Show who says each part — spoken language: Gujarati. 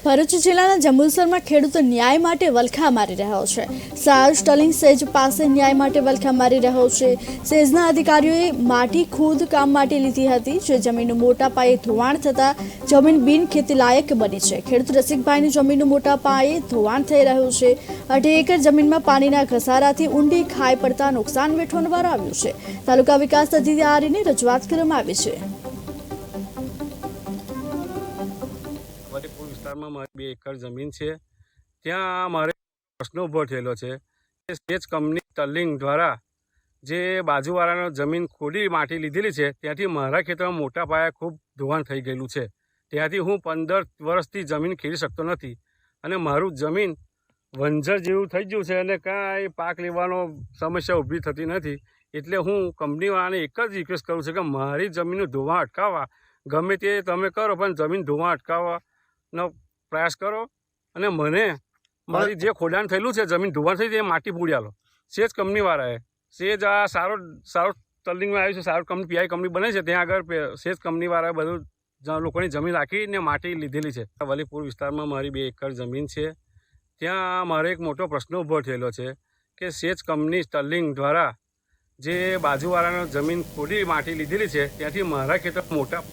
Speaker 1: ભરૂચ જિલ્લાના જંબુસરમાં ખેડૂતો ન્યાય માટે વલખા મારી રહ્યો છે। સાર સ્ટલિંગ સેજ પાસે ન્યાય માટે વલખા મારી રહ્યો છે। સેજના અધિકારીઓએ માટી ખોદ કામ માટે લીધી હતી, જે જમીનનું મોટા પાયે ધોવાણ થતા જમીન બિન ખેતી લાયક બની છે। ખેડૂત રસિકભાઈની જમીનનું મોટા પાયે ધોવાણ થઈ રહ્યું છે। 2.5 એકર જમીનમાં પાણીના ઘસારાથી ઊંડી ખાઈ પડતા નુકસાન વેઠવાનું વાર આવ્યું છે। તાલુકા વિકાસ અધિકારીને રજૂઆત કરવામાં આવી છે।
Speaker 2: ફતેપુર વિસ્તારમાં મારી 2 એકર જમીન છે। ત્યાં મારે પ્રશ્ન ઊભો થયેલો છે કે સેજ કંપની સ્ટર્લિંગ દ્વારા જે બાજુવાળાનો જમીન ખોદી માટી લીધેલી છે, ત્યાંથી મારા ખેતરમાં મોટા પાયે ખૂબ ધોવાણ થઈ ગયેલું છે। ત્યાંથી હું 15 વર્ષથી જમીન ખેડી શકતો નથી અને મારું જમીન વંજર જેવું થઈ ગયું છે અને કાંઈ પાક લેવાનો સમસ્યા ઊભી થતી નથી। એટલે હું કંપનીવાળાને એક જ રિક્વેસ્ટ કરું છું કે મારી જમીનનું ધોવાણ અટકાવવા ગમે તે તમે કરો, પણ જમીન ધોવાણ અટકાવવાનો પ્રયાસ કરો અને મને મારી જે ખોદાણ થયેલું છે, જમીન ધોવાણ થઈ, એ માટી પૂરી આલો। સેજ કંપનીવાળાએ સેજ આ સારો સ્ટર્લિંગમાં આવ્યું છે, સારું કંપની પીઆઈ કંપની બને છે, ત્યાં આગળ સેજ કંપનીવાળાએ બધું લોકોની જમીન રાખીને માટી લીધેલી છે। વલીપુર વિસ્તારમાં મારી 2 એકર જમીન છે। ત્યાં મારે એક મોટો પ્રશ્ન ઊભો થયેલો છે કે સેજ કંપની સ્ટર્લિંગ દ્વારા જે બાજુવાળાનો જમીન ખોદી માટી લીધેલી છે, ત્યાંથી મારા ખેતર મોટા